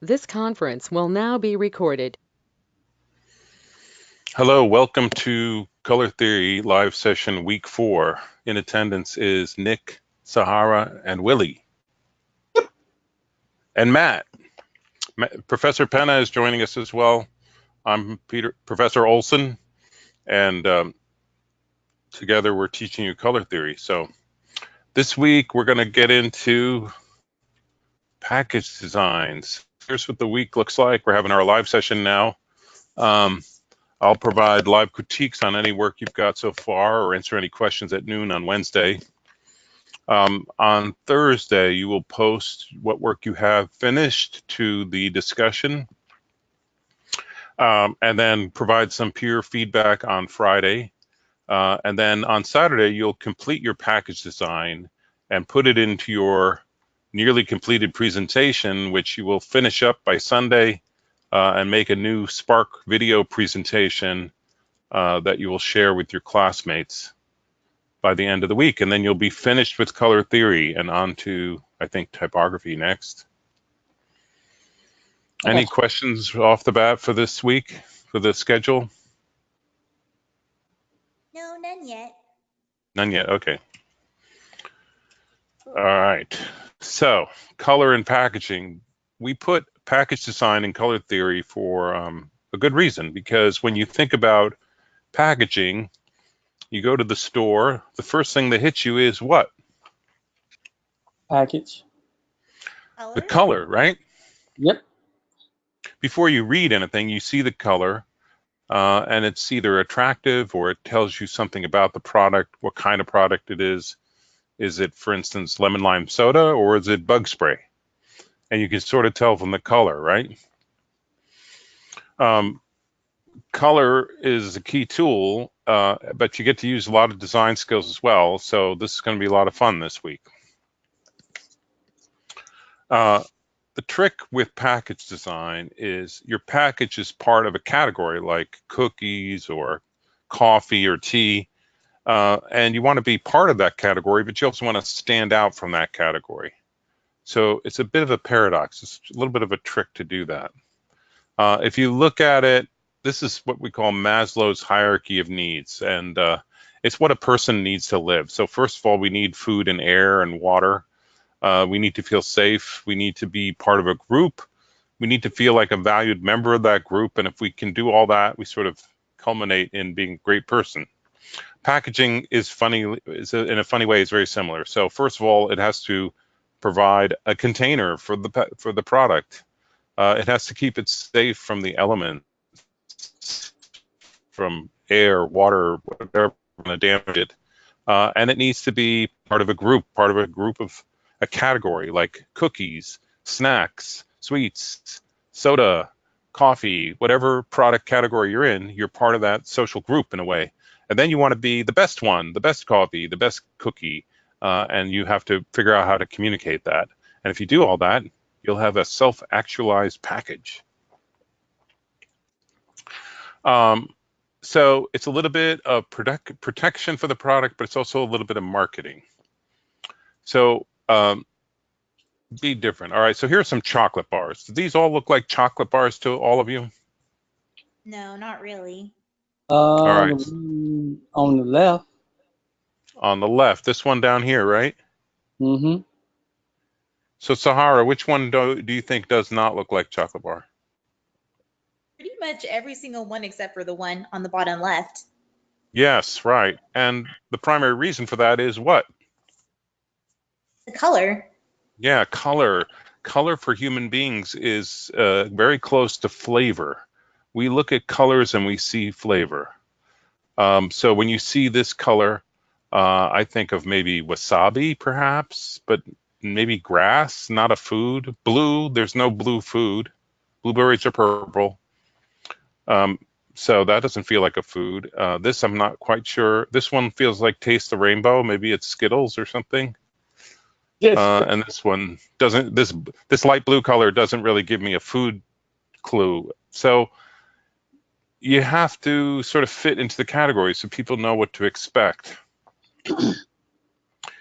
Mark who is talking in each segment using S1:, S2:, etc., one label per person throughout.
S1: This conference will now be recorded.
S2: Hello, welcome to Color Theory Live Session Week 4. In attendance is Nick, Sahara, and Willie. And Matt. Professor Penna is joining us as well. I'm Professor Olson, and together we're teaching you color theory. So this week we're going to get into package designs. Here's what the week looks like. We're having our live session now. I'll provide live critiques on any work you've got so far or answer any questions at noon on Wednesday. On Thursday, you will post what work you have finished to the discussion, and then provide some peer feedback on Friday. And then on Saturday, you'll complete your package design and put it into your nearly completed presentation, which you will finish up by Sunday and make a new Spark video presentation that you will share with your classmates by the end of the week. And then you'll be finished with color theory and on to, I think, typography next. Any questions off the bat for this week, for the schedule?
S3: No, none yet.
S2: None yet, okay. All right, so color and packaging. We put package design and color theory for a good reason, because when you think about packaging, you go to the store, the first thing that hits you is what?
S4: Package.
S2: The color, right?
S4: Yep. Before
S2: you read anything, you see the color, and it's either attractive or it tells you something about the product, what kind of product it is. Is it, for instance, lemon lime soda, or is it bug spray? And you can sort of tell from the color, right? Color is a key tool, but you get to use a lot of design skills as well. So this is going to be a lot of fun this week. The trick with package design is your package is part of a category like cookies or coffee or tea. And you want to be part of that category, but you also want to stand out from that category. So it's a bit of a paradox. It's a little bit of a trick to do that. If you look at it, this is what we call Maslow's hierarchy of needs, and it's what a person needs to live. So first of all, we need food and air and water. We need to feel safe. We need to be part of a group. We need to feel like a valued member of that group. And if we can do all that, we sort of culminate in being a great person. Packaging is funny, in a funny way, is very similar. So first of all, it has to provide a container for the product. It has to keep it safe from the elements, from air, water, whatever, going to damage it. And it needs to be part of a group of a category like cookies, snacks, sweets, soda, coffee, whatever product category you're in, you're part of that social group in a way. And then you want to be the best one, the best coffee, the best cookie, and you have to figure out how to communicate that. And if you do all that, you'll have a self-actualized package. So it's a little bit of protection for the product, but it's also a little bit of marketing. So be different. All right, so here are some chocolate bars. Do these all look like chocolate bars to all of you?
S3: No, not really.
S2: All right.
S4: On the left.
S2: On the left, this one down here, right?
S4: Mm-hmm.
S2: So Sahara, which one do you think does not look like chocolate bar?
S3: Pretty much every single one except for the one on the bottom left.
S2: Yes, right. And the primary reason for that is what?
S3: The color.
S2: Yeah, color. Color for human beings is very close to flavor. We look at colors and we see flavor. So when you see this color, I think of maybe wasabi, perhaps, but maybe grass, not a food. Blue, there's no blue food. Blueberries are purple. So that doesn't feel like a food. This, I'm not quite sure. This one feels like Taste the Rainbow. Maybe it's Skittles or something.
S4: Yes.
S2: And this one doesn't, this light blue color doesn't really give me a food clue. So you have to sort of fit into the category so people know what to expect.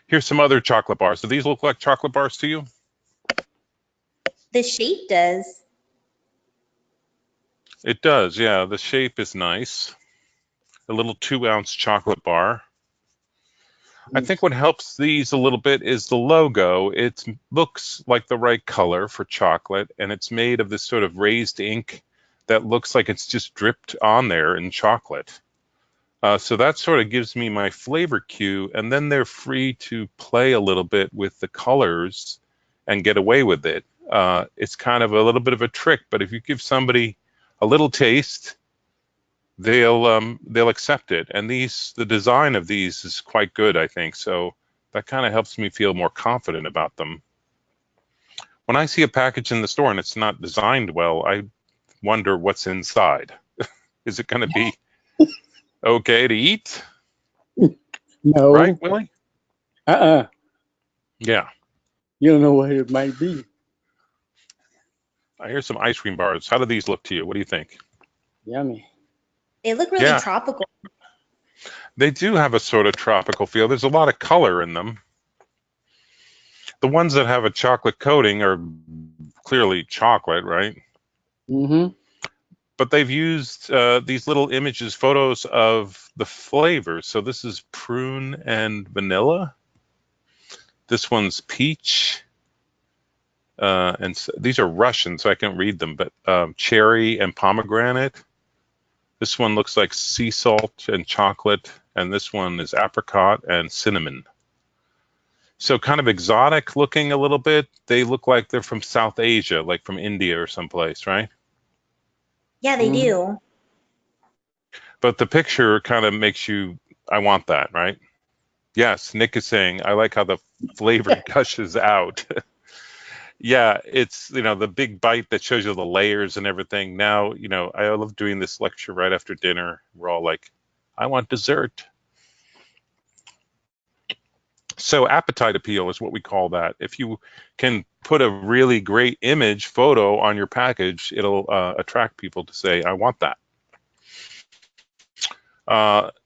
S2: Here's some other chocolate bars. Do these look like chocolate bars to you?
S3: The shape does.
S2: It does, yeah. The shape is nice. A little 2-ounce chocolate bar. I think what helps these a little bit is the logo. It looks like the right color for chocolate, and it's made of this sort of raised ink that looks like it's just dripped on there in chocolate. So that sort of gives me my flavor cue, and then they're free to play a little bit with the colors and get away with it. It's kind of a little bit of a trick, but if you give somebody a little taste, they'll accept it. And the design of these is quite good, I think. So that kind of helps me feel more confident about them. When I see a package in the store and it's not designed well, I wonder what's inside. Is it going to be okay to eat?
S4: No.
S2: Right, Willie? Yeah.
S4: You don't know what it might be.
S2: I hear some ice cream bars. How do these look to you? What do you think?
S4: Yummy.
S3: They look really
S2: Yeah.
S3: tropical.
S2: They do have a sort of tropical feel. There's a lot of color in them. The ones that have a chocolate coating are clearly chocolate, right?
S4: Mm-hmm.
S2: But they've used these little images, photos of the flavors. So this is prune and vanilla. This one's peach. And so, these are Russian, so I can't read them, but cherry and pomegranate. This one looks like sea salt and chocolate, and this one is apricot and cinnamon. So kind of exotic looking a little bit. They look like they're from South Asia, like from India or someplace, right?
S3: Yeah, they do.
S2: But the picture kind of makes you, I want that, right? Yes, Nick is saying, I like how the flavor gushes out. Yeah, it's, the big bite that shows you the layers and everything. Now, I love doing this lecture right after dinner. We're all like, I want dessert. So appetite appeal is what we call that. If you can put a really great image photo on your package, it'll attract people to say, I want that.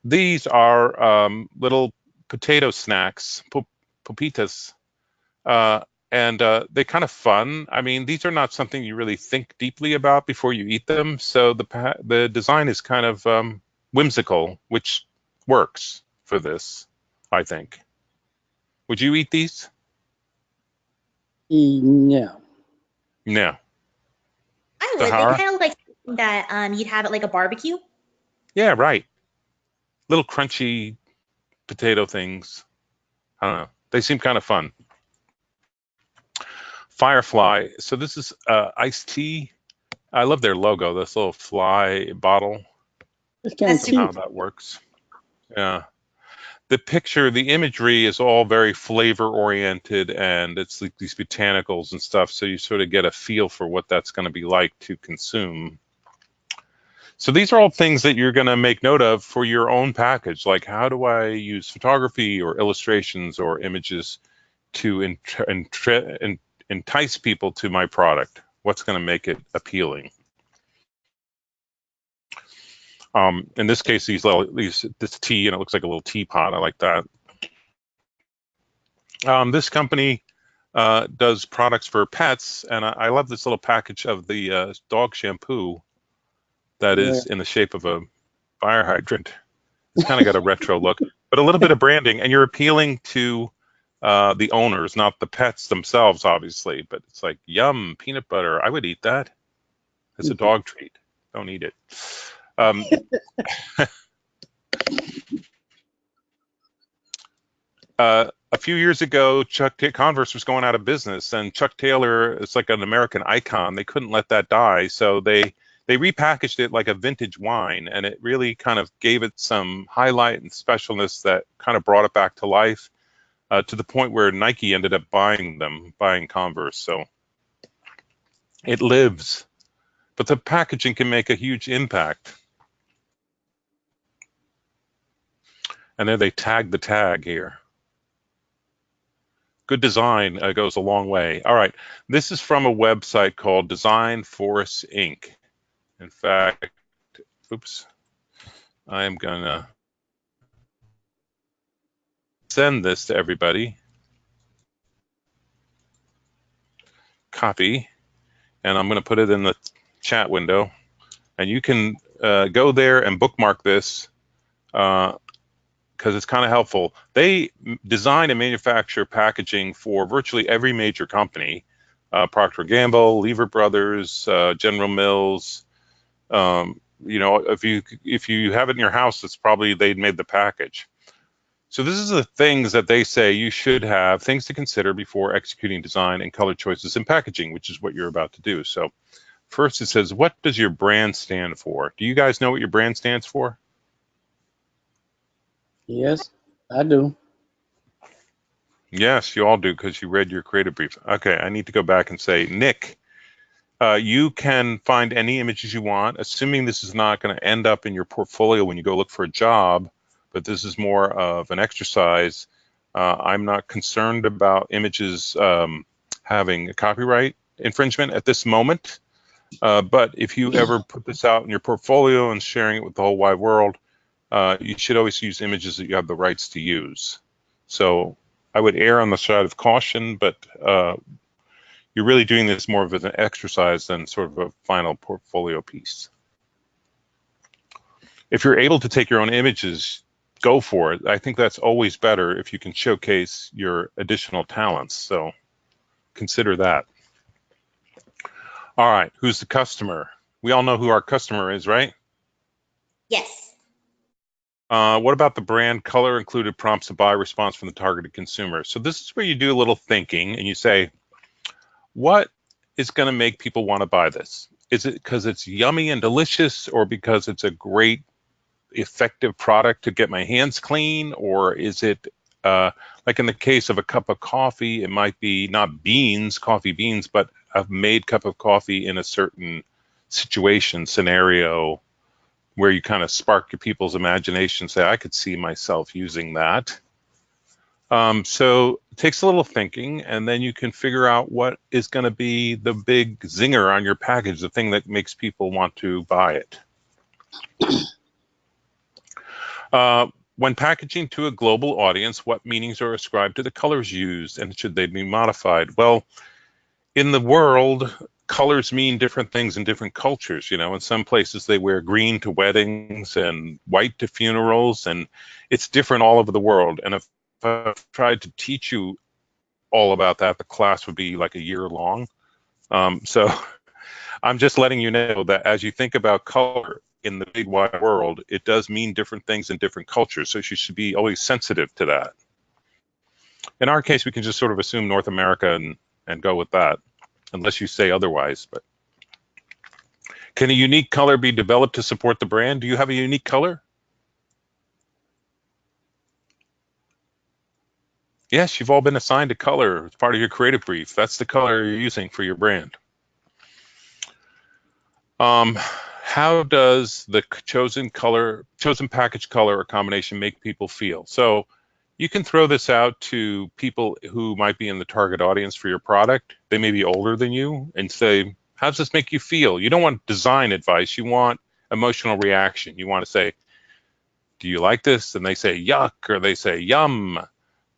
S2: These are little potato snacks, pupitas, and they're kind of fun. I mean, these are not something you really think deeply about before you eat them. So the design is kind of whimsical, which works for this, I think. Would you eat these?
S4: No.
S2: No.
S3: I would. They
S2: Sahara?
S3: kind of look like something that you'd have at like a barbecue.
S2: Yeah, right. Little crunchy potato things. I don't know. They seem kind of fun. Firefly. So this is iced tea. I love their logo, this little fly bottle.
S4: It's kind of
S3: That's
S4: cheap.
S2: How that works. Yeah. The picture, the imagery is all very flavor oriented, and it's like these botanicals and stuff. So you sort of get a feel for what that's going to be like to consume. So these are all things that you're going to make note of for your own package. Like, how do I use photography or illustrations or images to entice people to my product? What's going to make it appealing? In this case, this tea, and it looks like a little teapot. I like that. This company does products for pets, and I love this little package of the dog shampoo that is in the shape of a fire hydrant. It's kind of got a retro look, but a little bit of branding, and you're appealing to the owners, not the pets themselves, obviously. But it's like, yum, peanut butter. I would eat that. It's a dog treat. Don't eat it. A few years ago, Converse was going out of business, and Chuck Taylor is like an American icon. They couldn't let that die, so they repackaged it like a vintage wine, and it really kind of gave it some highlight and specialness that kind of brought it back to life, to the point where Nike ended up buying Converse. So it lives, but the packaging can make a huge impact. And then they tag the tag here. Good design goes a long way. All right, this is from a website called Design Force Inc. In fact, oops, I am gonna send this to everybody. Copy, and I'm gonna put it in the chat window. And you can go there and bookmark this because it's kind of helpful. They design and manufacture packaging for virtually every major company, Procter & Gamble, Lever Brothers, General Mills. You know, if you have it in your house, it's probably they made the package. So this is the things that they say you should have, things to consider before executing design and color choices in packaging, which is what you're about to do. So first it says, what does your brand stand for? Do you guys know what your brand stands for?
S4: Yes, I do.
S2: Yes, you all do because you read your creative brief. Okay, I need to go back and say, Nick, you can find any images you want, assuming this is not going to end up in your portfolio when you go look for a job, but this is more of an exercise. I'm not concerned about images having a copyright infringement at this moment, but if you ever put this out in your portfolio and sharing it with the whole wide world, you should always use images that you have the rights to use. So I would err on the side of caution, but you're really doing this more of an exercise than sort of a final portfolio piece. If you're able to take your own images, go for it. I think that's always better if you can showcase your additional talents. So consider that. All right, who's the customer? We all know who our customer is, right?
S3: Yes.
S2: What about the brand color included prompts to buy response from the targeted consumer? So this is where you do a little thinking and you say, what is going to make people want to buy this? Is it because it's yummy and delicious, or because it's a great, effective product to get my hands clean? Or is it like in the case of a cup of coffee, it might be not beans, coffee beans, but a made cup of coffee in a certain situation, scenario, where you kind of spark your people's imagination, say, I could see myself using that. So it takes a little thinking, and then you can figure out what is going to be the big zinger on your package, the thing that makes people want to buy it. When packaging to a global audience, what meanings are ascribed to the colors used, and should they be modified? Well, in the world, colors mean different things in different cultures. You know, in some places they wear green to weddings and white to funerals, and it's different all over the world. And if I tried to teach you all about that, the class would be like a year long. So I'm just letting you know that as you think about color in the big wide world, it does mean different things in different cultures. So you should be always sensitive to that. In our case, we can just sort of assume North America and go with that, unless you say otherwise. But can a unique color be developed to support the brand? Do you have a unique color? Yes, you've all been assigned a color as part of your creative brief. That's the color you're using for your brand. How does the chosen package color or combination make people feel? So you can throw this out to people who might be in the target audience for your product. They may be older than you, and say, how does this make you feel? You don't want design advice. You want emotional reaction. You want to say, do you like this? And they say yuck, or they say yum.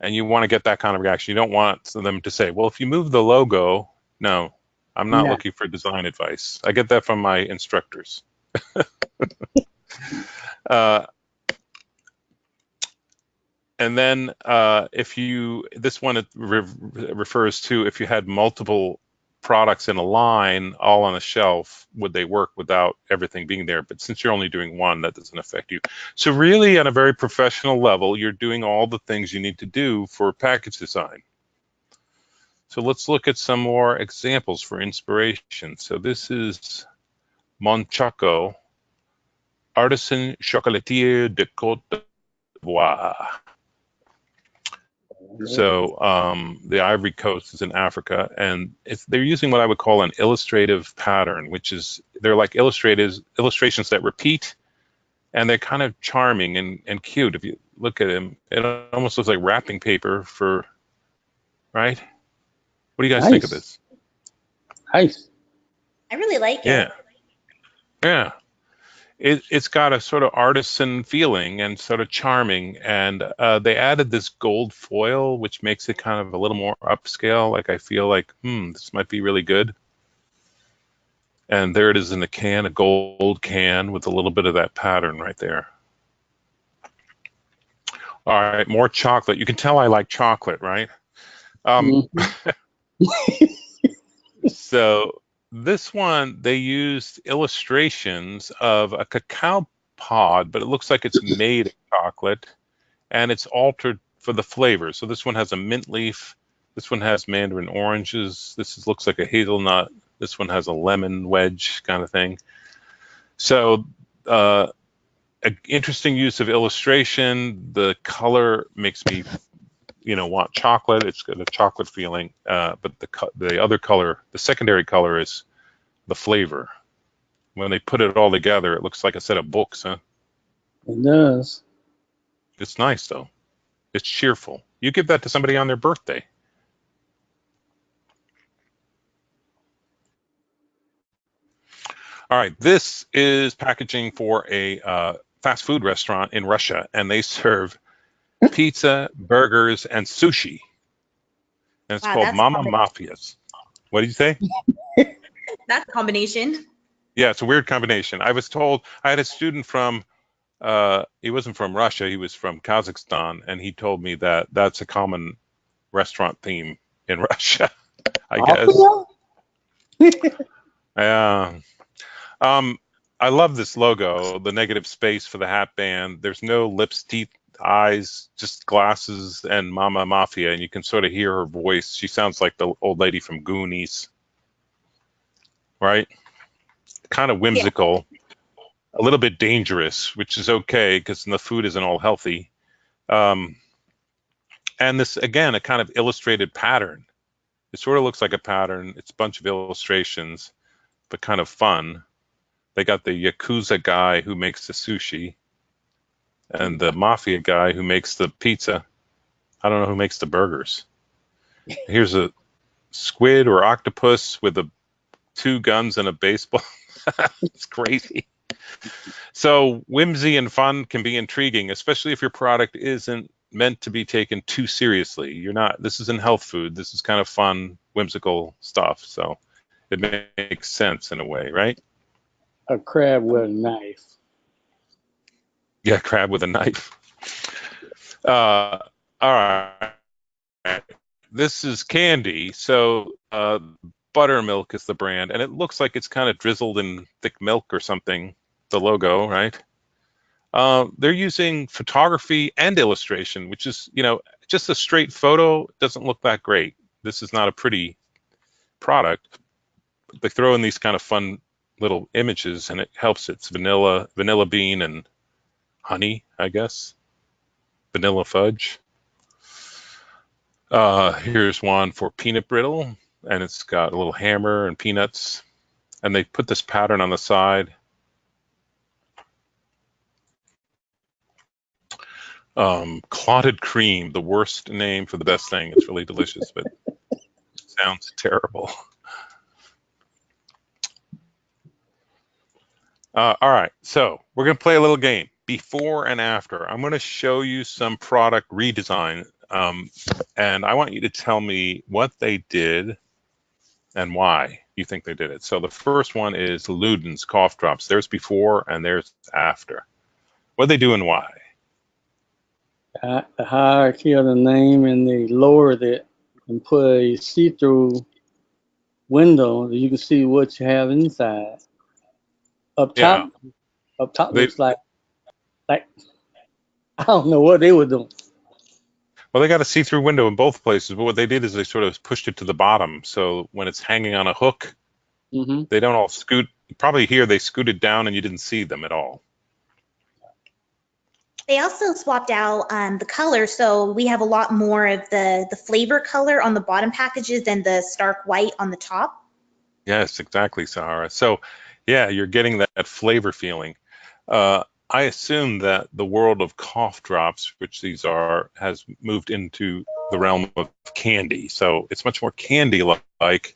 S2: And you want to get that kind of reaction. You don't want them to say, well, if you move the logo, no, I'm not
S4: Yeah.
S2: looking for design advice. I get that from my instructors. And then this one refers to if you had multiple products in a line all on a shelf, would they work without everything being there? But since you're only doing one, that doesn't affect you. So really, on a very professional level, you're doing all the things you need to do for package design. So let's look at some more examples for inspiration. So this is Monchaco, Artisan Chocolatier de Côte d'Ivoire. So the Ivory Coast is in Africa, and they're using what I would call an illustrative pattern, which is they're like illustrations that repeat, and they're kind of charming and cute. If you look at them, it almost looks like wrapping paper right? What do you guys think of this?
S4: Nice.
S3: I really like
S2: Yeah,
S3: it.
S2: yeah. It's got a sort of artisan feeling and sort of charming, and they added this gold foil, which makes it kind of a little more upscale. Like I feel like, this might be really good. And there it is in the can, a gold can with a little bit of that pattern right there. All right, more chocolate. You can tell I like chocolate, right?
S4: Mhm.
S2: So this one, they used illustrations of a cacao pod, but it looks like it's made of chocolate and it's altered for the flavor. So this one has a mint leaf. This one has mandarin oranges. Looks like a hazelnut. This one has a lemon wedge kind of thing. So an interesting use of illustration. The color makes me, want chocolate. It's got a chocolate feeling. But the other color, the secondary color, is the flavor. When they put it all together, it looks like a set of books, huh?
S4: It does.
S2: It's nice though. It's cheerful. You give that to somebody on their birthday. All right, this is packaging for a fast food restaurant in Russia, and they serve pizza, burgers, and sushi. And it's
S3: Wow,
S2: called
S3: that's a
S2: Mama Mafia's. What did you say?
S3: that's a combination.
S2: Yeah, it's a weird combination. I was told I had a student from, he wasn't from Russia, he was from Kazakhstan, and he told me that that's a common restaurant theme in Russia, I guess. Yeah. Um, I love this logo, the negative space for the hat band. There's no lips, teeth, eyes, just glasses and Mama Mafia, and you can sort of hear her voice. She sounds like the old lady from Goonies, right? Kind of
S3: Yeah.
S2: whimsical, a little bit dangerous, which is okay because the food isn't all healthy. Um, and this, again, a kind of illustrated pattern. It sort of looks like a pattern. It's a bunch of illustrations, but kind of fun. They got the Yakuza guy who makes the sushi and the mafia guy who makes the pizza. I don't know who makes the burgers. Here's a squid or octopus with two guns and a baseball. It's crazy. So whimsy and fun can be intriguing, especially if your product isn't meant to be taken too seriously. This isn't health food. This is kind of fun, whimsical stuff. So it makes sense in a way, right?
S4: A crab with a knife.
S2: Yeah, crab with a knife. All right. This is candy. So buttermilk is the brand, and it looks like it's kind of drizzled in thick milk or something. The logo, right? They're using photography and illustration, which is, just a straight photo doesn't look that great. This is not a pretty product. They throw in these kind of fun little images, and it helps. It's vanilla bean, and honey, I guess. Vanilla fudge. Here's one for peanut brittle, and it's got a little hammer and peanuts. And they put this pattern on the side. Clotted cream, the worst name for the best thing. It's really delicious, but it sounds terrible. All right, so we're going to play a little game, before and after. I'm going to show you some product redesign, and I want you to tell me what they did and why you think they did it. So the first one is Luden's cough drops. There's before and there's after. What they do and why?
S4: The hierarchy of the name, and they lowered it and put a see-through window that you can see what you have inside. Up
S2: Yeah,
S4: top, up top
S2: they
S4: looks like I don't know what they were doing.
S2: well they got a see-through window in both places, but what they did is they sort of pushed it to the bottom. So when it's hanging on a hook,
S4: Mm-hmm.
S2: they don't all scoot. Probably here they scooted down and you didn't see them at all.
S3: They also swapped out the color, so we have a lot more of the flavor color on the bottom packages than the stark white on the top.
S2: Yes, exactly, Sahara. So, yeah, you're getting that flavor feeling. I assume that the world of cough drops, which these are, has moved into the realm of candy. So it's much more candy-like,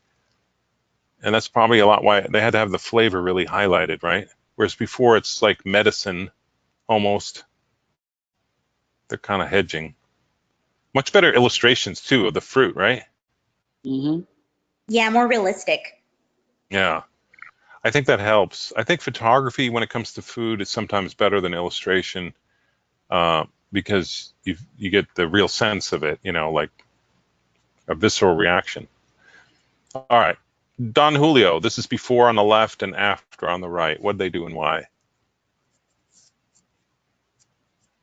S2: and that's probably a lot why they had to have the flavor really highlighted, right? Whereas before it's like medicine almost. They're kind of hedging. Much better illustrations too of the fruit, right?
S4: Mm-hmm.
S3: Yeah, more realistic.
S2: Yeah. I think that helps. I think photography, when it comes to food, is sometimes better than illustration because you get the real sense of it, like a visceral reaction. All right. Don Julio, this is before on the left and after on the right. What did they do and why?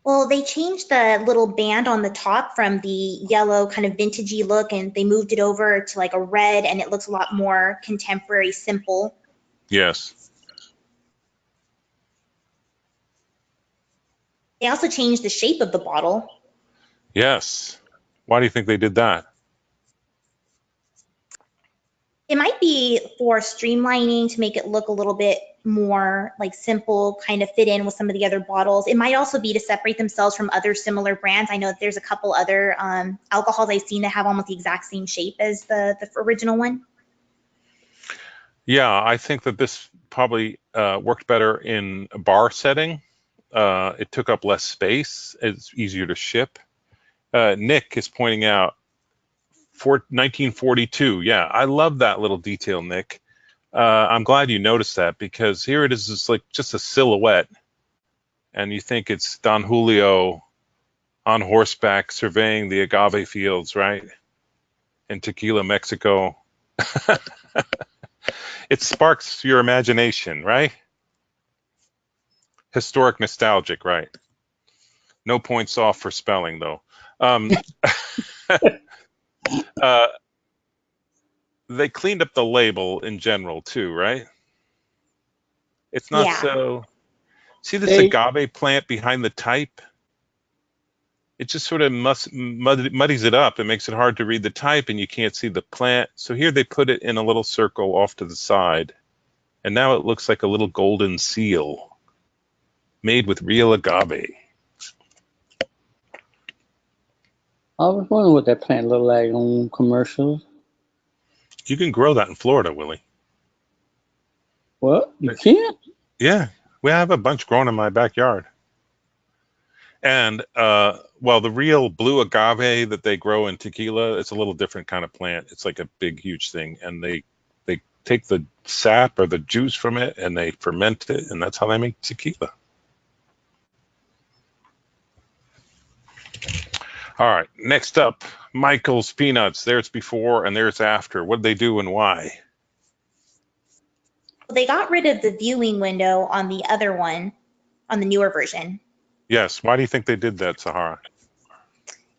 S3: Well, they changed the little band on the top from the yellow kind of vintagey look, and they moved it over to like a red, and it looks a lot more contemporary, simple.
S2: Yes.
S3: They also changed the shape of the bottle.
S2: Yes. Why do you think they did that?
S3: It might be for streamlining to make it look a little bit more like simple, kind of fit in with some of the other bottles. It might also be to separate themselves from other similar brands. I know that there's a couple other alcohols I've seen that have almost the exact same shape as the original one.
S2: Yeah, I think that this probably worked better in a bar setting. It took up less space. It's easier to ship. Nick is pointing out 1942. Yeah, I love that little detail, Nick. I'm glad you noticed that because here it is, it's like just a silhouette, and you think it's Don Julio on horseback surveying the agave fields, right? In Tequila, Mexico. It sparks your imagination, right? Historic nostalgic, right? No points off for spelling, though. Uh, they cleaned up the label in general, too, right? It's not
S3: Yeah.
S2: so. See this
S4: They
S2: agave plant behind the type? It just sort of muddies it up. It makes it hard to read the type, and you can't see the plant. So here they put it in a little circle off to the side, and now it looks like a little golden seal made with real agave.
S4: I was wondering what that plant looked like on commercials.
S2: You can grow that in Florida, Willie.
S4: Well, you can't.
S2: Yeah, we have a bunch growing in my backyard. And well, the real blue agave that they grow in tequila, it's a little different kind of plant. It's like a big, huge thing, and they take the sap or the juice from it and they ferment it, and that's how they make tequila. All right, next up, Michael's Peanuts. There's before and there's after. What did they do and why?
S3: They got rid of the viewing window on the other one, on the newer version.
S2: Yes, why do you think they did that, Sahara?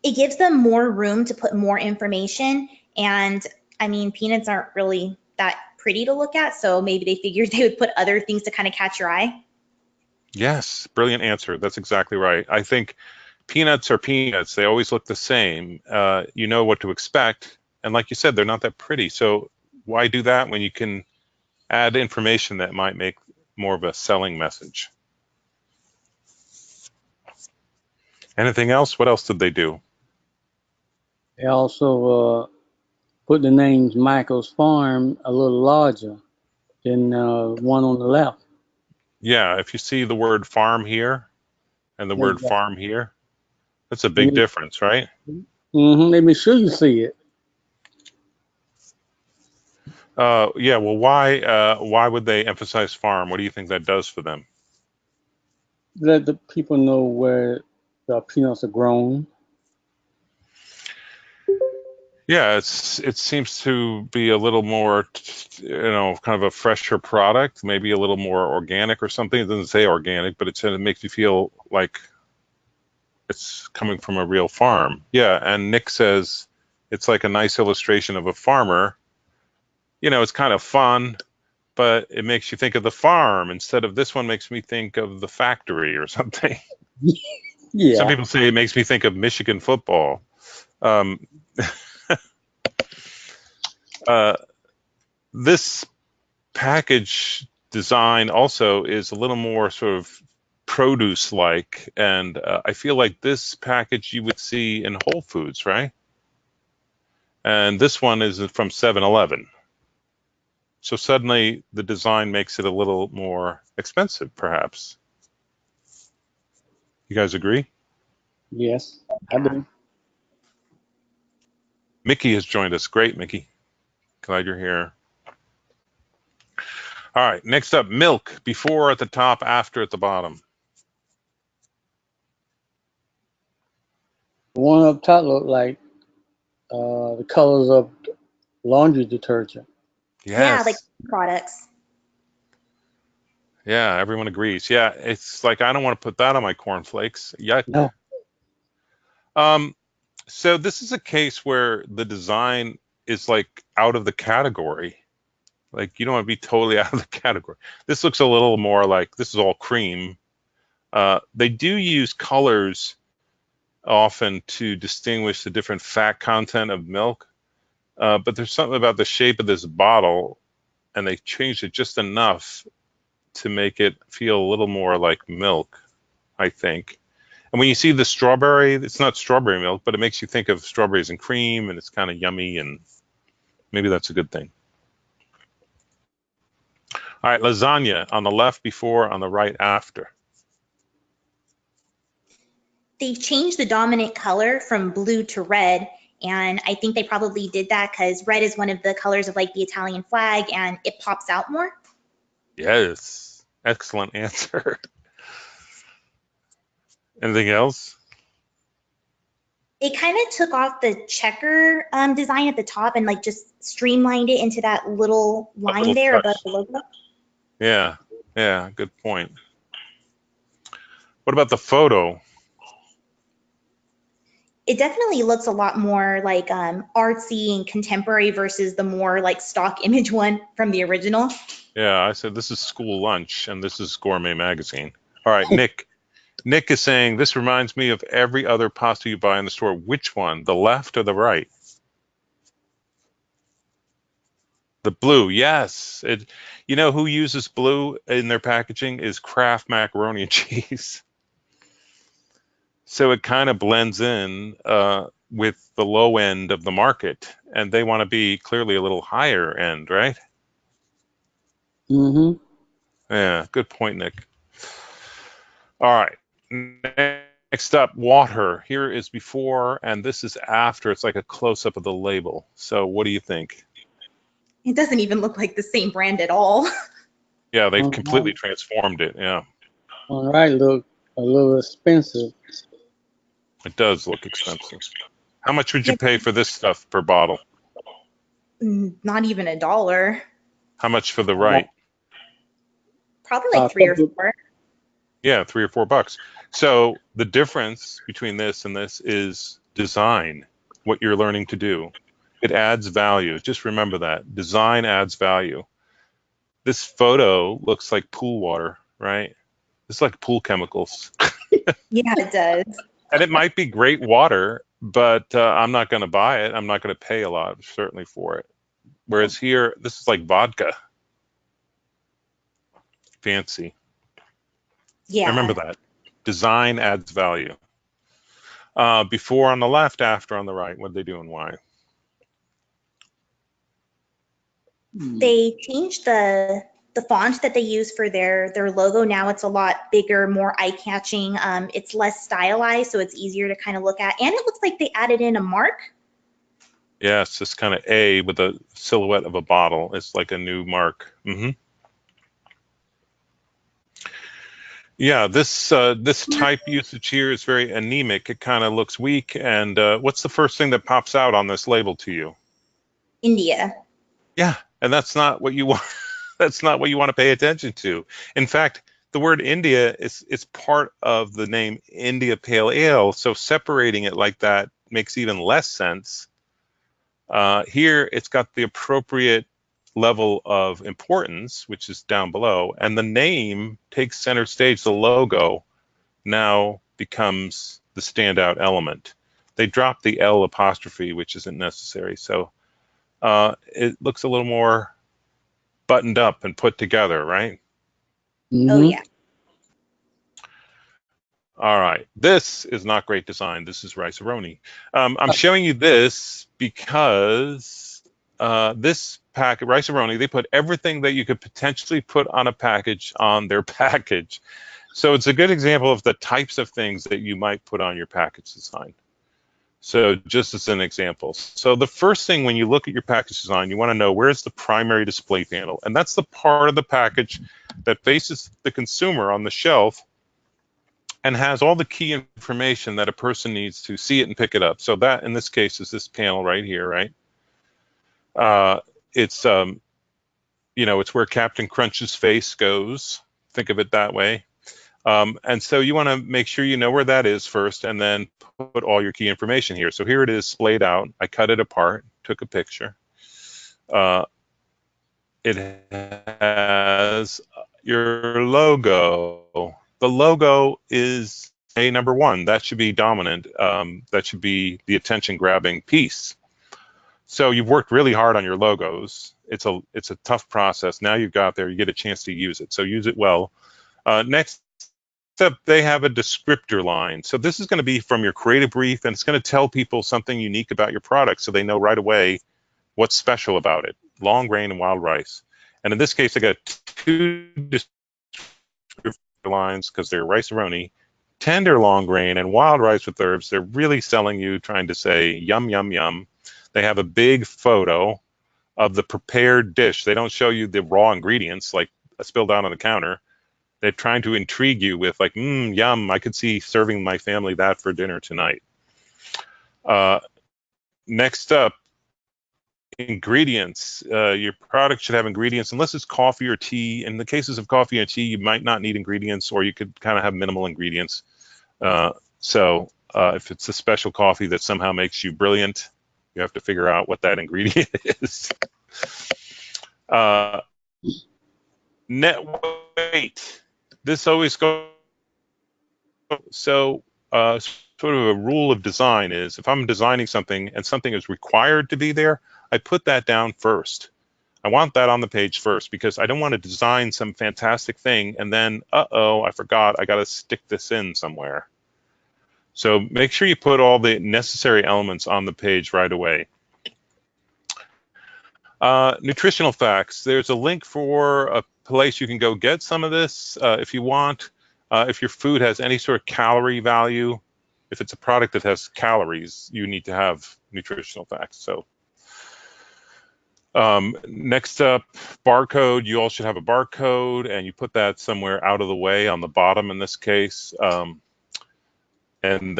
S3: It gives them more room to put more information. And I mean, peanuts aren't really that pretty to look at, so maybe they figured they would put other things to kind of catch your eye.
S2: Yes, brilliant answer. That's exactly right. I think peanuts are peanuts. They always look the same. You know what to expect. And like you said, they're not that pretty. So why do that when you can add information that might make more of a selling message? Anything else? What else did they do?
S4: They also put the names Michael's Farm a little larger than one on the left.
S2: Yeah, if you see the word farm here and the word
S4: Exactly.
S2: farm here, that's a big difference, right?
S4: Let me sure you see it.
S2: Yeah, well, why would they emphasize farm? What do you think that does for them?
S4: Let the people know where the peanuts are grown.
S2: Yeah, it seems to be a little more, kind of a fresher product, maybe a little more organic or something. It doesn't say organic, but it makes you feel like it's coming from a real farm. Yeah, and Nick says it's like a nice illustration of a farmer. It's kind of fun, but it makes you think of the farm instead of this one makes me think of the factory or something.
S4: Yeah.
S2: Some people say it makes me think of Michigan football. This package design also is a little more sort of produce-like, and I feel like this package you would see in Whole Foods, right? And this one is from 7-Eleven. So suddenly the design makes it a little more expensive, perhaps. You guys agree?
S4: Yes, I do.
S2: Mickey has joined us. Great, Mickey. Glad you're here. All right, next up, milk. Before at the top, after at the bottom.
S4: The one up top look like the colors of laundry detergent.
S3: Yeah, like
S2: Yes.
S3: products.
S2: Yeah, everyone agrees. Yeah, it's like I don't want to put that on my cornflakes. Yuck.
S4: No.
S2: So this is a case where the design is like out of the category. Like you don't want to be totally out of the category. This looks a little more like this is all cream. They do use colors often to distinguish the different fat content of milk. But there's something about the shape of this bottle, and they changed it just enough to make it feel a little more like milk, I think. And when you see the strawberry, it's not strawberry milk, but it makes you think of strawberries and cream, and it's kind of yummy, and maybe that's a good thing. All right, lasagna on the left before, on the right after.
S3: They changed the dominant color from blue to red. And I think they probably did that because red is one of the colors of like the Italian flag and it pops out more.
S2: Yes, excellent answer. Anything else?
S3: It kind of took off the checker design at the top and like just streamlined it into that little line
S2: little
S3: there
S2: touch.
S3: above the logo.
S2: Yeah, good point. What about the photo?
S3: It definitely looks a lot more like artsy and contemporary versus the more like stock image one from the original.
S2: Yeah, I said this is school lunch and this is Gourmet Magazine. All right, Nick. Nick is saying this reminds me of every other pasta you buy in the store. Which one, the left or the right? The blue, yes. You know who uses blue in their packaging is Kraft macaroni and cheese. So it kind of blends in with the low end of the market, and they want to be clearly a little higher end, right?
S4: Mm-hmm.
S2: Yeah, good point, Nick. All right. Next up, water. Here is before, and this is after. It's like a close-up of the label. So what do you think?
S3: It doesn't even look like the same brand at all.
S2: Yeah, they've completely transformed it. Yeah,
S4: All right, look a little expensive.
S2: it does look expensive. How much would you pay for this stuff per bottle?
S3: Not even $1.
S2: How much for the right?
S3: Probably like 3 or 4.
S2: Yeah, $3 or $4. So the difference between this and this is design, what you're learning to do. It adds value. Just remember that. Design adds value. This photo looks like pool water, right? It's like pool chemicals.
S3: Yeah, it does.
S2: And it might be great water, but I'm not going to buy it. I'm not going to pay a lot, certainly, for it. Whereas here, this is like vodka. Fancy.
S3: Yeah.
S2: Remember that. Design adds value. Before on the left, after on the right. What did they do and why?
S3: They changed the font that they use for their logo. Now it's a lot bigger, more eye-catching. It's less stylized, so it's easier to kind of look at. And it looks like they added in a mark.
S2: Yeah, it's this kind of A with a silhouette of a bottle. It's like a new mark. Yeah, this type usage here is very anemic. It kind of looks weak. And what's the first thing that pops out on this label to you?
S3: India.
S2: Yeah, and that's not what you want. That's not what you want to pay attention to. In fact, the word India is part of the name India Pale Ale. So separating it like that makes even less sense. Here, it's got the appropriate level of importance, which is down below, and the name takes center stage. The logo now becomes the standout element. They dropped the L apostrophe, which isn't necessary. So it looks a little more buttoned up and put together, right?
S4: Mm-hmm.
S3: Oh, yeah.
S2: All right, this is not great design. This is Rice-A-Roni. I'm showing you this because this pack, Rice-A-Roni, they put everything that you could potentially put on a package on their package. So it's a good example of the types of things that you might put on your package design. So just as an example. So the first thing when you look at your package design, you want to know where's the primary display panel. And that's the part of the package that faces the consumer on the shelf and has all the key information that a person needs to see it and pick it up. So that, in this case, is this panel right here, right? It's, it's where Captain Crunch's face goes. Think of it that way. And so you want to make sure you know where that is first and then put all your key information here. So here it is splayed out. I cut it apart, took a picture. It has your logo. The logo is a number one. That should be dominant. That should be the attention-grabbing piece. So you've worked really hard on your logos. It's a tough process. Now you've got there, you get a chance to use it. So use it well. Next up, they have a descriptor line. So this is going to be from your creative brief, and it's going to tell people something unique about your product so they know right away what's special about it. Long grain and wild rice. And in this case, I got 2 descriptor lines because they're rice-a-roni, tender long grain, and wild rice with herbs. They're really selling you, trying to say yum, yum, yum. They have a big photo of the prepared dish. They don't show you the raw ingredients like spilled out on the counter. They're trying to intrigue you with like, yum, I could see serving my family that for dinner tonight. Next up, ingredients. Your product should have ingredients, unless it's coffee or tea. In the cases of coffee and tea, you might not need ingredients, or you could kind of have minimal ingredients. So if it's a special coffee that somehow makes you brilliant, you have to figure out what that ingredient is. Net weight. This always goes. So sort of a rule of design is if I'm designing something and something is required to be there, I put that down first. I want that on the page first because I don't want to design some fantastic thing and then, I forgot, I got to stick this in somewhere. So make sure you put all the necessary elements on the page right away. Nutritional facts. There's a link for a place you can go get some of this if you want. If your food has any sort of calorie value, if it's a product that has calories, you need to have nutritional facts. So next up, barcode. You all should have a barcode, and you put that somewhere out of the way on the bottom in this case. And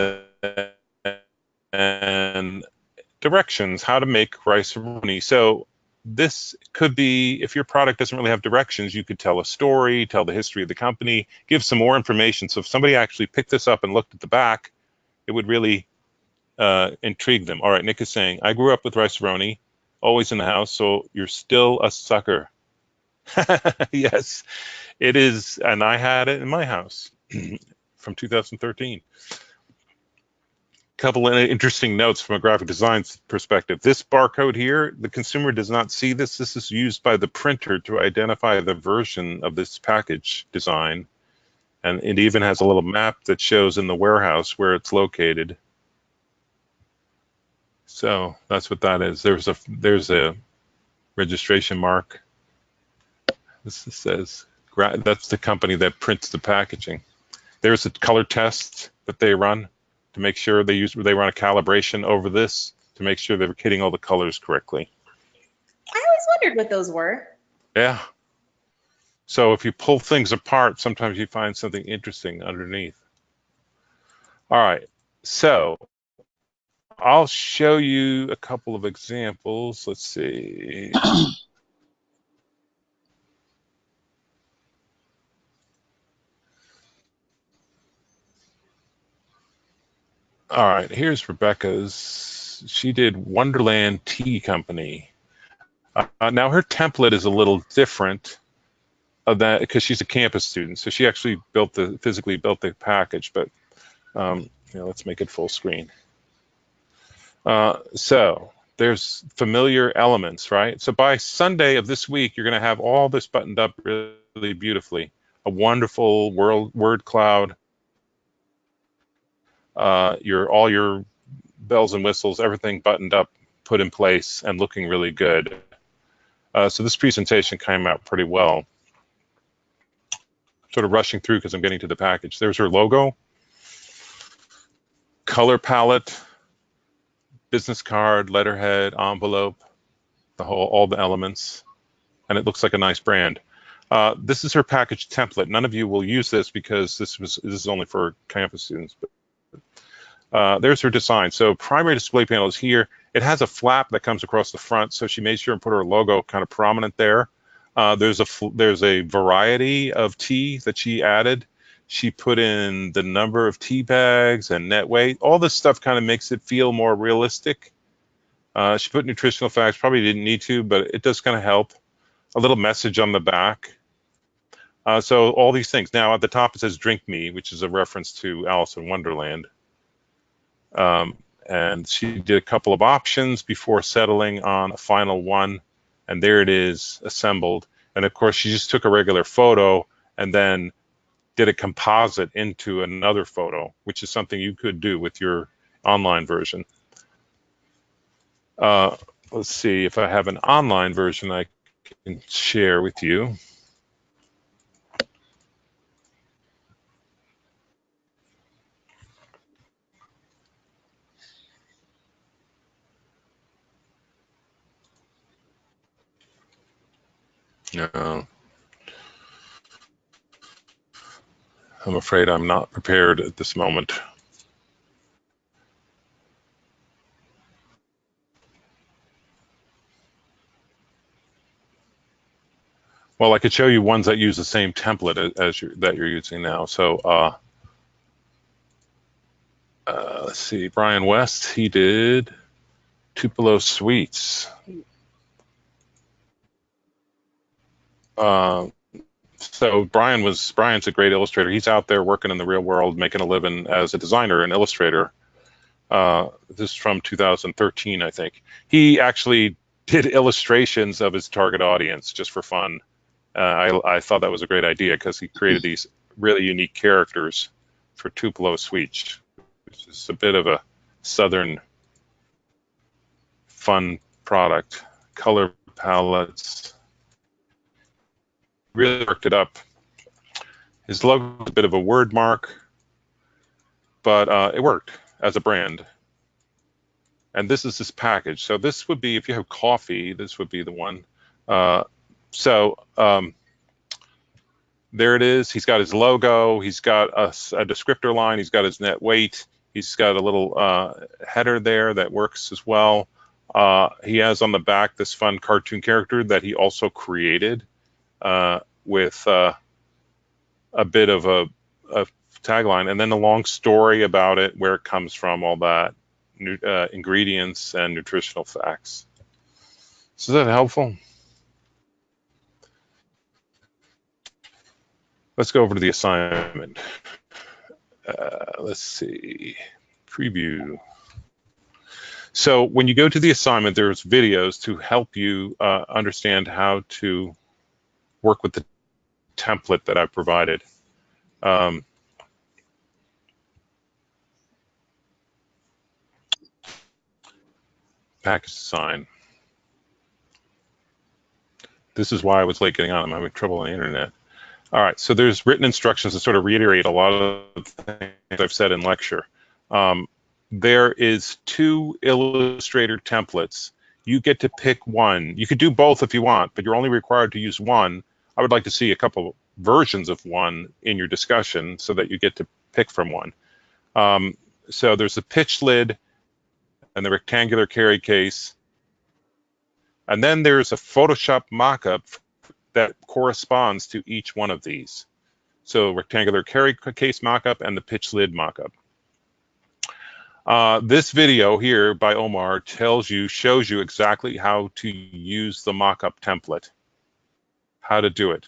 S2: directions, how to make rice-a-roni. So this could be, if your product doesn't really have directions, you could tell a story, tell the history of the company, give some more information. So if somebody actually picked this up and looked at the back, it would really intrigue them. All right, Nick is saying, I grew up with rice-a-roni, always in the house, so you're still a sucker. Yes, it is, and I had it in my house from 2013. Couple of interesting notes from a graphic design perspective. This barcode here, the consumer does not see this. This is used by the printer to identify the version of this package design. And it even has a little map that shows in the warehouse where it's located. So that's what that is. There's a registration mark. This says, that's the company that prints the packaging. There's a color test that they run to make sure they run a calibration over this to make sure they're hitting all the colors correctly.
S3: I always wondered what those were.
S2: Yeah. So if you pull things apart, sometimes you find something interesting underneath. All right. So I'll show you a couple of examples. Let's see. All right, here's Rebecca's. She did Wonderland Tea Company. Now her template is a little different of that because she's a campus student, so she actually physically built the package. But let's make it full screen. So there's familiar elements, right? So by Sunday of this week, you're going to have all this buttoned up really beautifully. A wonderful word cloud. All your bells and whistles, everything buttoned up, put in place, and looking really good. So this presentation came out pretty well. Sort of rushing through because I'm getting to the package. There's her logo, color palette, business card, letterhead, envelope, all the elements, and it looks like a nice brand. This is her package template. None of you will use this because this is only for campus students. But there's her design. So primary display panel is here. It has a flap that comes across the front, so she made sure and put her logo kind of prominent there. There's a variety of tea that she added. She put in the number of tea bags and net weight. All this stuff kind of makes it feel more realistic. She put nutritional facts, probably didn't need to, but it does kind of help. A little message on the back. So all these things. Now at the top it says "Drink Me," which is a reference to Alice in Wonderland. And she did a couple of options before settling on a final one. And there it is, assembled. And of course, she just took a regular photo and then did a composite into another photo, which is something you could do with your online version. Let's see if I have an online version I can share with you. No, I'm afraid I'm not prepared at this moment. Well, I could show you ones that use the same template as that you're using now. So let's see, Brian West, he did Tupelo Sweets. So Brian's a great illustrator. He's out there working in the real world, making a living as a designer and illustrator. This is from 2013, I think. He actually did illustrations of his target audience just for fun. I thought that was a great idea because he created these really unique characters for Tupelo Sweets, which is a bit of a southern fun product. Color palettes. Really worked it up. His logo is a bit of a word mark, but it worked as a brand. And this is this package. So this would be, if you have coffee, this would be the one. There it is. He's got his logo. He's got a descriptor line. He's got his net weight. He's got a little header there that works as well. He has on the back this fun cartoon character that he also created with a bit of a tagline, and then a long story about it, where it comes from, all that, ingredients and nutritional facts. So is that helpful? Let's go over to the assignment. Let's see, preview. So when you go to the assignment, there's videos to help you understand how to work with the template that I've provided. Package design. This is why I was late getting on. I'm having trouble on the internet. All right, so there's written instructions to sort of reiterate a lot of the things I've said in lecture. There is 2 Illustrator templates. You get to pick one. You could do both if you want, but you're only required to use one. I would like to see a couple versions of one in your discussion so that you get to pick from one. So there's a pitch lid and the rectangular carry case. And then there's a Photoshop mockup that corresponds to each one of these. So rectangular carry case mockup and the pitch lid mockup. This video here by Omar shows you exactly how to use the mockup template, how to do it.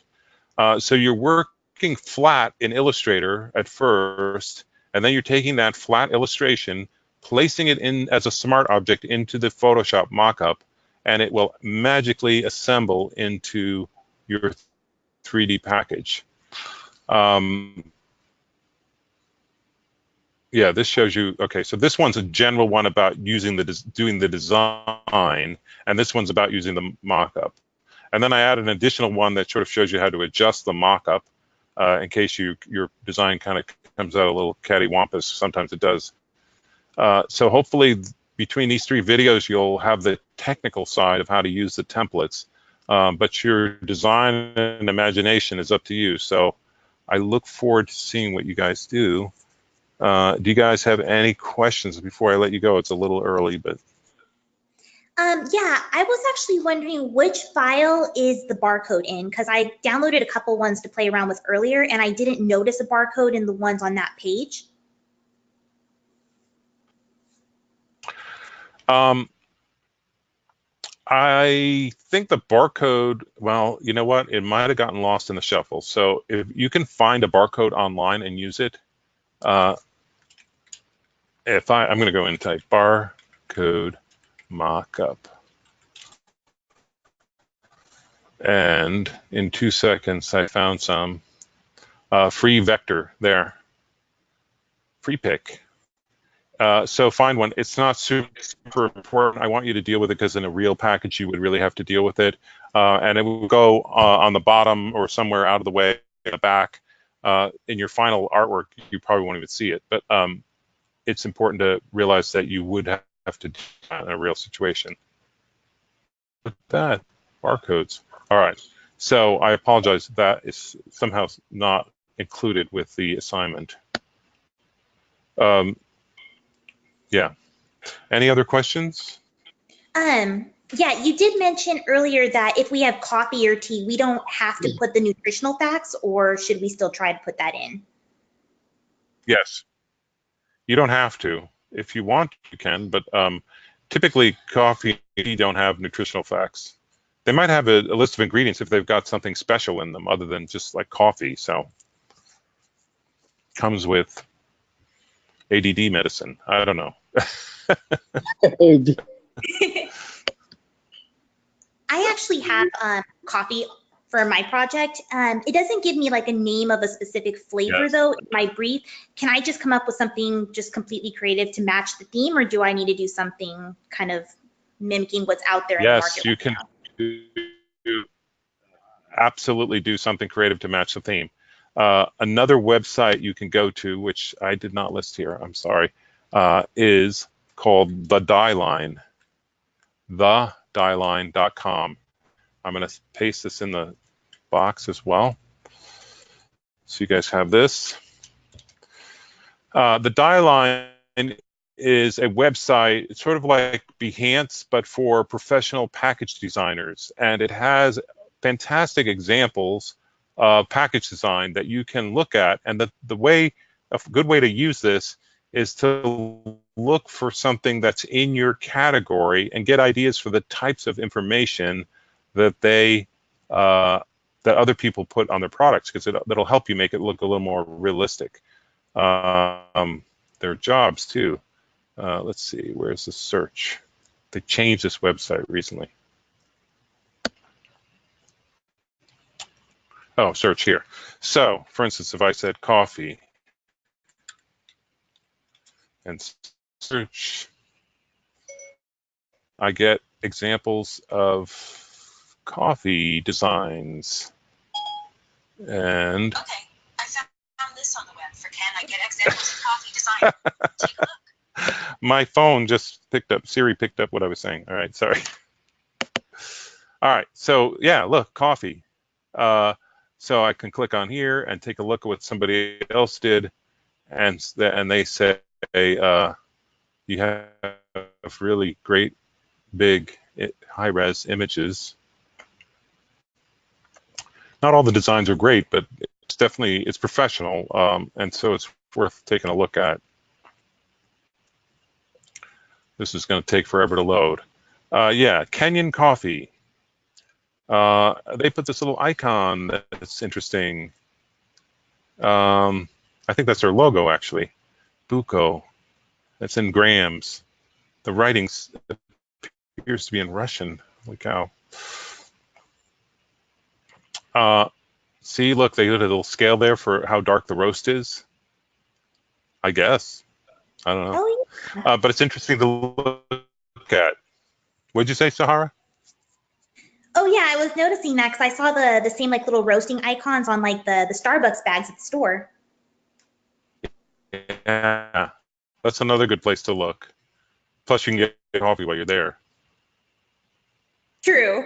S2: So you're working flat in Illustrator at first, and then you're taking that flat illustration, placing it in as a smart object into the Photoshop mockup, and it will magically assemble into your 3D package. Yeah, this shows you, okay, so this one's a general one about doing the design, and this one's about using the mockup. And then I added an additional one that sort of shows you how to adjust the mockup in case your design kind of comes out a little cattywampus. Sometimes it does. So hopefully between these 3 videos, you'll have the technical side of how to use the templates, but your design and imagination is up to you. So I look forward to seeing what you guys do. Do you guys have any questions before I let you go? It's a little early, but.
S3: Yeah, I was actually wondering which file is the barcode in, because I downloaded a couple ones to play around with earlier, and I didn't notice a barcode in the ones on that page.
S2: I think the barcode, well, you know what? It might have gotten lost in the shuffle. So if you can find a barcode online and use it, I'm going to go and type barcode mockup. And in 2 seconds, I found some free vector there, free pick. So find one. It's not super important. I want you to deal with it because in a real package, you would really have to deal with it. And it will go on the bottom or somewhere out of the way in the back. In your final artwork, you probably won't even see it. But it's important to realize that you would have to do that in a real situation. But that, barcodes. All right. So I apologize. That is somehow not included with the assignment. Yeah. Any other questions?
S3: Yeah, you did mention earlier that if we have coffee or tea, we don't have to put the nutritional facts, or should we still try to put that in?
S2: Yes. You don't have to. If you want, you can, but typically coffee and tea don't have nutritional facts. They might have a list of ingredients if they've got something special in them other than just like coffee. So comes with ADD medicine. I don't know.
S3: I actually have coffee for my project. It doesn't give me like a name of a specific flavor though in my brief. Can I just come up with something just completely creative to match the theme, or do I need to do something kind of mimicking what's out there in the market?
S2: Yes, you can absolutely do something creative to match the theme. Another website you can go to, which I did not list here, I'm sorry, is called The Dye Line, thedyeline.com. I'm going to paste this in the box as well, so you guys have this. The Dye Line is a website. It's sort of like Behance, but for professional package designers, and it has fantastic examples of package design that you can look at. And a good way to use this is to look for something that's in your category and get ideas for the types of information that that other people put on their products, because that'll help you make it look a little more realistic. Their jobs too. Let's see, where's the search? They changed this website recently. Oh, search here. So, for instance, if I said coffee and search, I get examples of coffee designs. And
S5: okay, I found this on the web for can I get examples of coffee design? Take a look.
S2: My phone just picked up, Siri picked up what I was saying. All right, sorry. All right, so yeah, look, coffee. So I can click on here and take a look at what somebody else did, and they say, you have really great, big, high-res images. Not all the designs are great, but it's professional, and so it's worth taking a look at. This is going to take forever to load. Yeah, Kenyan Coffee. They put this little icon that's interesting. I think that's their logo, actually. Buko. That's in grams. The writing appears to be in Russian. Holy cow. See, look, they did a little scale there for how dark the roast is. I guess. I don't know.
S3: Oh, yeah.
S2: But it's interesting to look at. What'd you say, Sahara?
S3: Oh yeah, I was noticing that because I saw the same like little roasting icons on like the Starbucks bags at the store.
S2: Yeah, that's another good place to look. Plus, you can get coffee while you're there.
S3: True.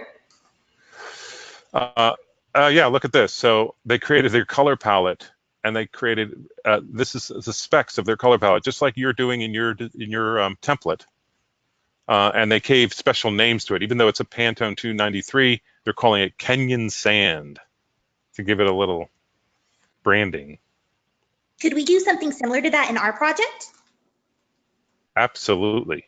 S2: Yeah, look at this. So they created their color palette, and they created this is the specs of their color palette, just like you're doing in your template. And they gave special names to it, even though it's a Pantone 293. They're calling it Kenyan Sand to give it a little branding.
S3: Could we do something similar to that in our project?
S2: Absolutely.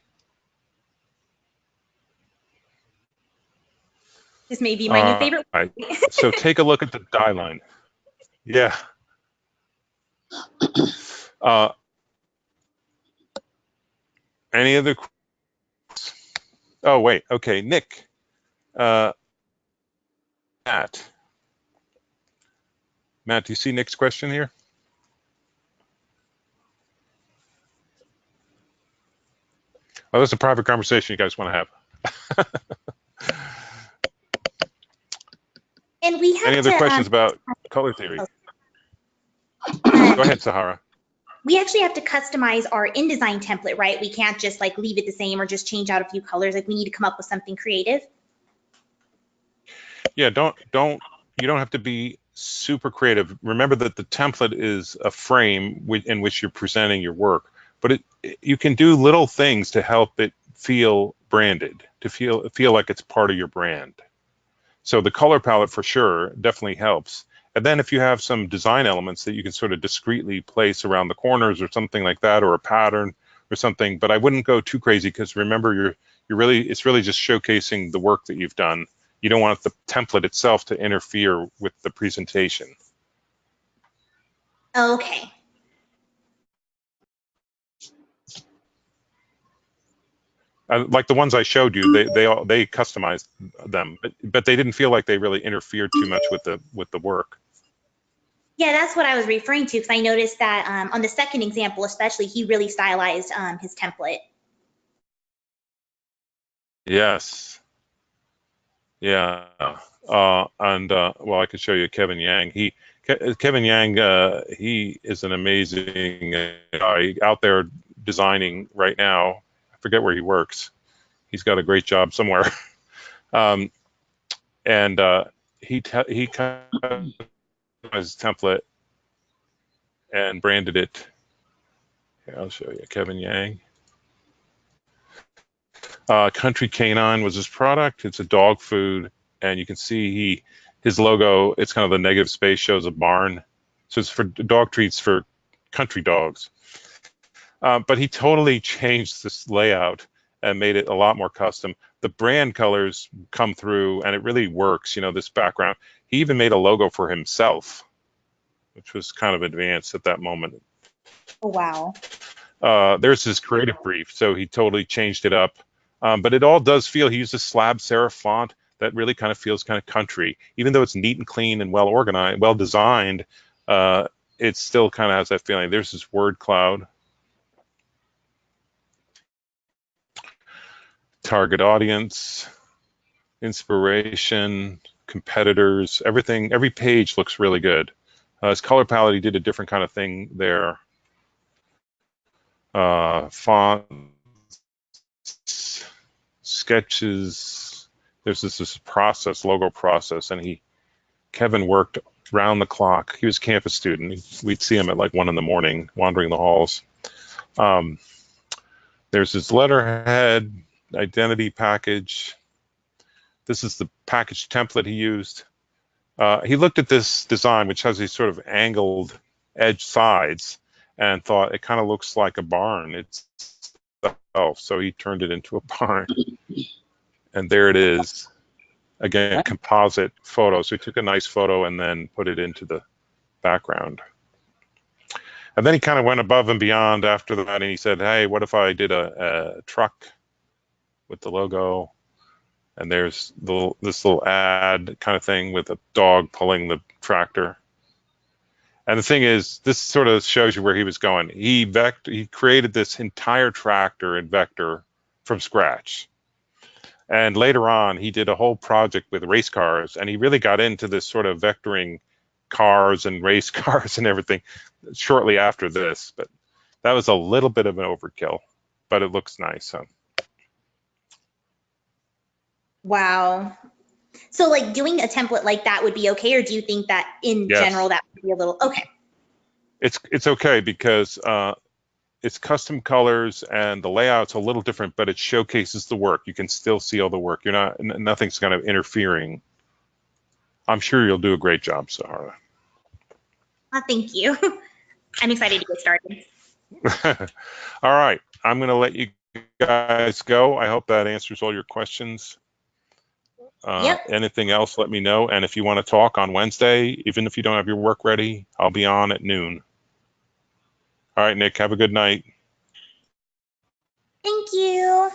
S3: This may be my new favorite.
S2: Right. So take a look at the die line. Yeah. Any other? Oh, wait. Okay, Nick. Matt. Matt, do you see Nick's question here? Oh, that's a private conversation you guys want to have.
S3: And we have
S2: Any other questions about color theory? Go ahead, Sahara.
S3: We actually have to customize our InDesign template, right? We can't just like leave it the same or just change out a few colors. Like we need to come up with something creative.
S2: Yeah, you don't have to be super creative. Remember that the template is a frame in which you're presenting your work, but you can do little things to help it feel branded, to feel like it's part of your brand. So the color palette for sure definitely helps. And then if you have some design elements that you can sort of discreetly place around the corners or something like that, or a pattern or something, but I wouldn't go too crazy, because remember it's really just showcasing the work that you've done. You don't want the template itself to interfere with the presentation.
S3: Okay.
S2: Like the ones I showed you, they customized them, but they didn't feel like they really interfered too much with the work.
S3: Yeah, that's what I was referring to, because I noticed that on the second example, especially, he really stylized his template.
S2: Yes. Yeah. And well, I could show you Kevin Yang. Kevin Yang, he is an amazing guy out there designing right now. I forget where he works. He's got a great job somewhere. And he cut his template and branded it. Here, I'll show you Kevin Yang. Country Canine was his product. It's a dog food, and you can see his logo. It's kind of the negative space shows a barn, so it's for dog treats for country dogs. But he totally changed this layout and made it a lot more custom. The brand colors come through, and it really works. You know, this background. He even made a logo for himself, which was kind of advanced at that moment.
S3: Oh, wow.
S2: There's his creative brief, so he totally changed it up. But it all does feel, he used a slab serif font that really kind of feels kind of country. Even though it's neat and clean and well organized, well designed, it still kind of has that feeling. There's this word cloud. Target audience, inspiration, competitors, everything, every page looks really good. His color palette, he did a different kind of thing there. Font, sketches, there's this process, logo process, and Kevin worked round the clock. He was a campus student. We'd see him at like 1 a.m. wandering the halls. There's his letterhead, identity package. This is the package template he used. He looked at this design, which has these sort of angled edge sides, and thought it kind of looks like a barn itself. So he turned it into a barn. And there it is. Again, composite photo. So he took a nice photo and then put it into the background. And then he kind of went above and beyond after that, and he said, hey, what if I did a truck with the logo? And there's this little ad kind of thing with a dog pulling the tractor. And the thing is, this sort of shows you where he was going. He created this entire tractor in vector from scratch. And later on, he did a whole project with race cars, and he really got into this sort of vectoring cars and race cars and everything shortly after this. But that was a little bit of an overkill, but it looks nice. So
S3: Wow. So like doing a template like that would be okay, or do you think that in
S2: Yes.
S3: general that would be a little okay?
S2: It's okay because it's custom colors and the layout's a little different, but it showcases the work. You can still see all the work. Nothing's kind of interfering. I'm sure you'll do a great job, Sahara.
S3: Thank you. I'm excited to get started.
S2: All right, I'm going to let you guys go. I hope that answers all your questions.
S3: Yep.
S2: Anything else, let me know. And if you want to talk on Wednesday, even if you don't have your work ready, I'll be on at noon. All right, Nick, have a good night.
S3: Thank you.